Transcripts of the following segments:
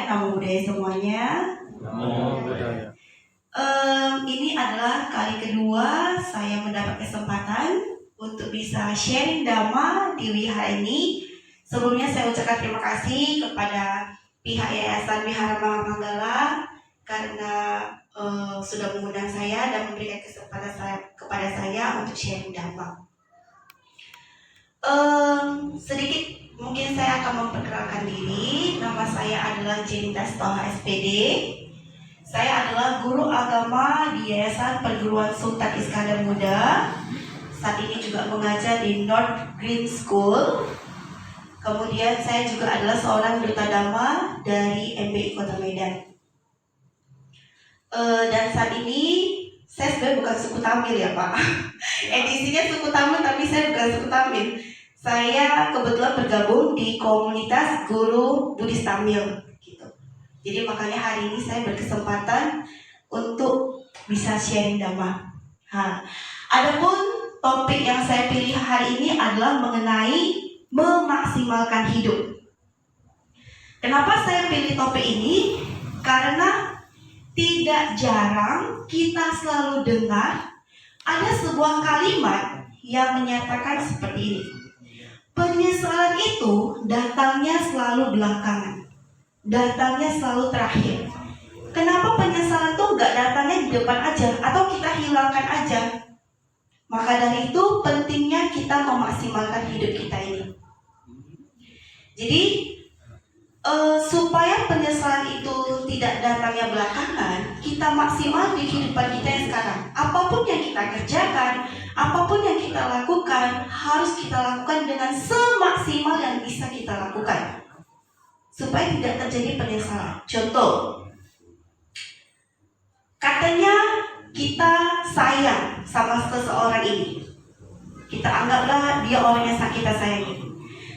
namo buddhaya semuanya. Namo buddhaya. Ini adalah kali kedua saya mendapat kesempatan untuk bisa sharing dhamma di wihara ini. Sebelumnya saya ucapkan terima kasih kepada pihak Yayasan Wihara Mahamanggala karena sudah mengundang saya dan memberikan kesempatan kepada saya untuk sharing dhamma. Sedikit mungkin saya akan memperkenalkan diri. Nama saya adalah Jenita Sitoha SPD. Saya adalah guru agama di Yayasan Perguruan Sultan Iskandar Muda. Saat ini juga mengajar di North Green School. Kemudian saya juga adalah seorang duta dhamma dari MBI Kota Medan. Dan saat ini saya sebenarnya bukan suku Tamil ya Pak. Edisinya suku Tamil tapi saya bukan suku Tamil. Saya kebetulan bergabung di komunitas guru Buddhis Tamil gitu. Jadi makanya hari ini saya berkesempatan untuk bisa sharing dhamma. Adapun topik yang saya pilih hari ini adalah mengenai memaksimalkan hidup. Kenapa saya pilih topik ini? Karena tidak jarang kita selalu dengar ada sebuah kalimat yang menyatakan seperti ini. Penyesalan itu datangnya selalu belakangan, datangnya selalu terakhir. Kenapa penyesalan itu nggak datangnya di depan aja atau kita hilangkan aja? Maka dari itu pentingnya kita memaksimalkan hidup kita ini. Jadi supaya penyesalan itu tidak datangnya belakangan, kita maksimal di kehidupan kita yang sekarang. Apapun yang kita kerjakan, apapun yang kita lakukan, harus kita lakukan dengan semaksimal yang bisa kita lakukan, supaya tidak terjadi penyesalan. Contoh, katanya kita sayang sama seseorang ini, kita anggaplah dia orang yang kita sayangi.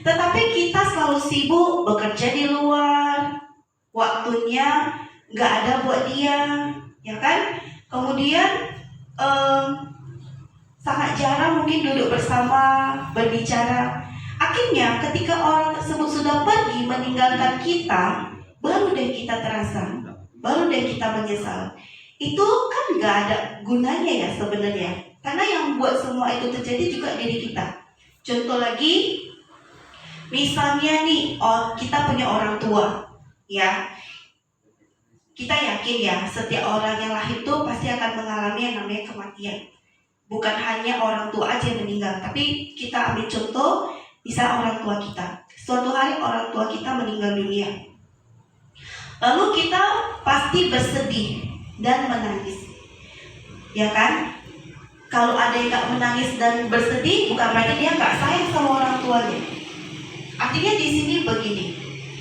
Tetapi kita selalu sibuk bekerja di luar, waktunya nggak ada buat dia, ya kan? Kemudian sangat jarang mungkin duduk bersama, berbicara. Akhirnya ketika orang tersebut sudah pergi meninggalkan kita, baru deh kita terasa, baru deh kita menyesal. Itu kan nggak ada gunanya ya sebenarnya, karena yang buat semua itu terjadi juga diri kita. Contoh lagi, misalnya nih, kita punya orang tua, ya. Kita yakin ya, setiap orang yang lahir itu pasti akan mengalami yang namanya kematian. Bukan hanya orang tua aja yang meninggal, tapi kita ambil contoh, bisa orang tua kita. Suatu hari orang tua kita meninggal dunia. Lalu kita pasti bersedih dan menangis, ya kan? Kalau ada yang gak menangis dan bersedih, bukan berarti dia gak sayang sama orang tuanya. Artinya di sini begini,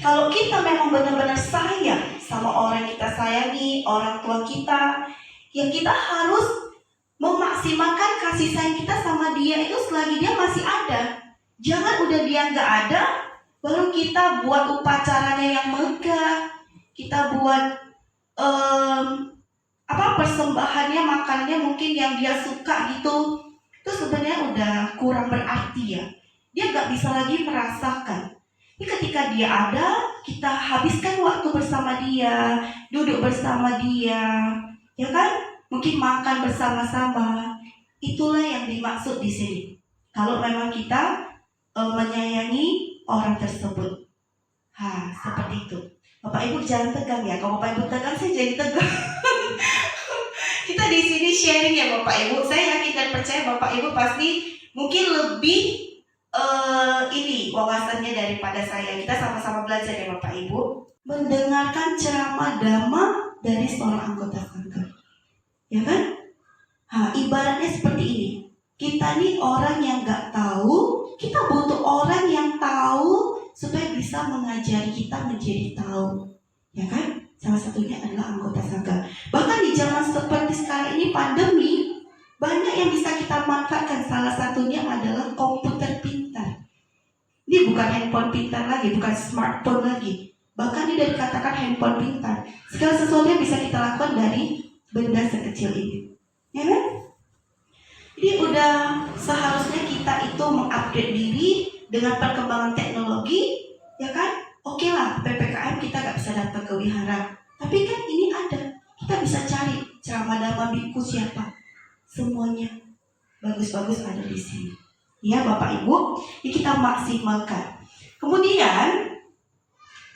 kalau kita memang benar-benar sayang sama orang yang kita sayangi, orang tua kita, ya kita harus memaksimalkan kasih sayang kita sama dia itu selagi dia masih ada. Jangan udah dia nggak ada, baru kita buat upacaranya yang megah, kita buat persembahannya, makannya mungkin yang dia suka gitu. Itu sebenarnya udah kurang berarti ya. Dia gak bisa lagi merasakan. Ini ketika dia ada, kita habiskan waktu bersama dia, duduk bersama dia, ya kan? Mungkin makan bersama-sama. Itulah yang dimaksud di sini. Kalau memang kita menyayangi orang tersebut. Seperti itu. Bapak Ibu jangan tegang ya. Kalau Bapak Ibu tegang, saya jadi tegang. Kita di sini sharing ya Bapak Ibu. Saya yakin dan percaya Bapak Ibu pasti mungkin lebih wawasannya daripada saya. Kita sama-sama belajar ya Bapak Ibu. Mendengarkan ceramah dhamma dari seorang anggota sangga, ya kan? Ibaratnya seperti ini. Kita nih orang yang gak tahu, kita butuh orang yang tahu supaya bisa mengajari kita menjadi tahu, ya kan? Salah satunya adalah anggota sangga. Bahkan di zaman seperti sekarang ini pandemi, banyak yang bisa kita manfaatkan. Salah satunya adalah komputer pintar. Ini bukan handphone pintar lagi, bukan smartphone lagi. Bahkan ini dikatakan handphone pintar. Segala sesuatu yang bisa kita lakukan dari benda sekecil ini, ya kan? Jadi udah seharusnya kita itu mengupgrade diri dengan perkembangan teknologi, ya kan? Oke lah, PPKM kita gak bisa datang ke wihara. Tapi kan ini ada, kita bisa cari ceramah Dhamma Bhikkhu siapa. Semuanya bagus-bagus ada di sini. Ya Bapak Ibu, ya kita maksimalkan. Kemudian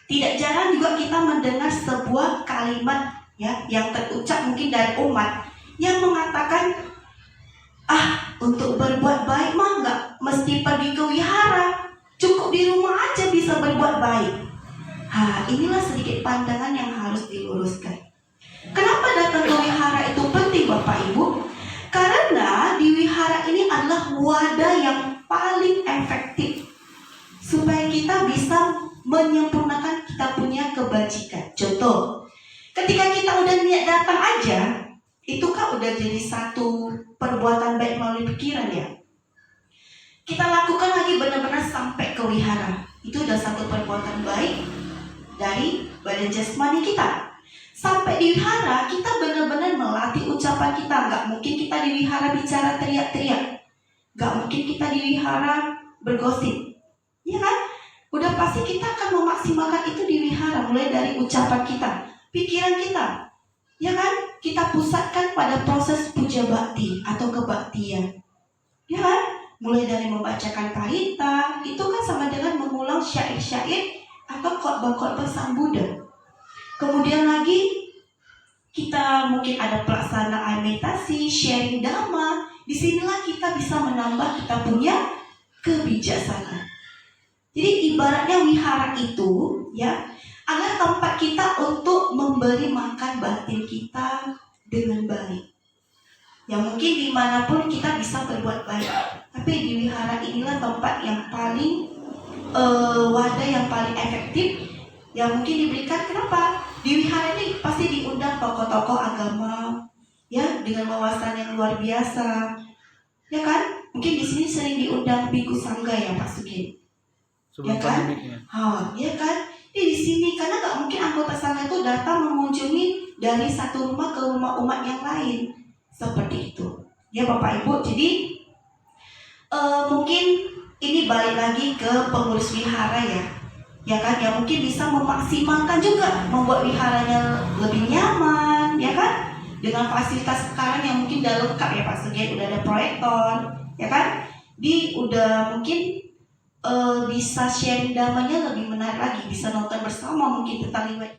tidak jarang juga kita mendengar sebuah kalimat ya yang terucap mungkin dari umat yang mengatakan, untuk berbuat baik mah nggak mesti pergi ke wihara, cukup di rumah aja bisa berbuat baik. Inilah sedikit pandangan yang harus diluruskan. Kenapa datang ke wihara itu penting Bapak Ibu? Karena di wihara ini adalah wadah yang paling efektif supaya kita bisa menyempurnakan kita punya kebajikan. Contoh, ketika kita udah niat datang aja, itu kan udah jadi satu perbuatan baik melalui pikiran ya. Kita lakukan lagi benar-benar sampai ke wihara. Itu udah satu perbuatan baik dari badan jasmani kita. Sampai di wihara kita benar-benar melatih ucapan kita. Gak mungkin kita di wihara bicara teriak-teriak. Gak mungkin kita di wihara bergosip. Ya kan? Udah pasti kita akan memaksimalkan itu di wihara. Mulai dari ucapan kita, pikiran kita, ya kan? Kita pusatkan pada proses puja bakti atau kebaktian, ya kan? Mulai dari membacakan parita, itu kan sama dengan mengulang syair-syair atau khotbah-khotbah Sang Buddha. Kemudian lagi kita mungkin ada pelaksanaan meditasi, sharing dhamma. Disinilah kita bisa menambah kita punya kebijaksanaan. Jadi ibaratnya wihara itu ya adalah tempat kita untuk memberi makan batin kita dengan baik. Ya mungkin dimanapun kita bisa berbuat baik, tapi di wihara inilah tempat yang paling wadah yang paling efektif yang mungkin diberikan. Kenapa? Di wihara ini pasti diundang tokoh-tokoh agama ya dengan wawasan yang luar biasa, ya kan? Mungkin di sini sering diundang Bhikkhu Sangga ya Pak Sugeng. Sebelum Ya kan? pandemiknya. Ya kan? Di sini karena gak mungkin anggota sangga itu datang mengunjungi dari satu rumah ke rumah umat yang lain seperti itu. Ya Bapak Ibu, jadi mungkin ini balik lagi ke pengurus wihara ya. Ya kan? Ya mungkin bisa memaksimalkan juga membuat wiharanya lebih nyaman, ya kan? Dengan fasilitas sekarang yang mungkin udah lengkap ya Pak Sugeng, udah ada proyektor, ya kan? Udah mungkin bisa sharing damanya lebih menarik lagi, bisa nonton bersama mungkin tentang riwayat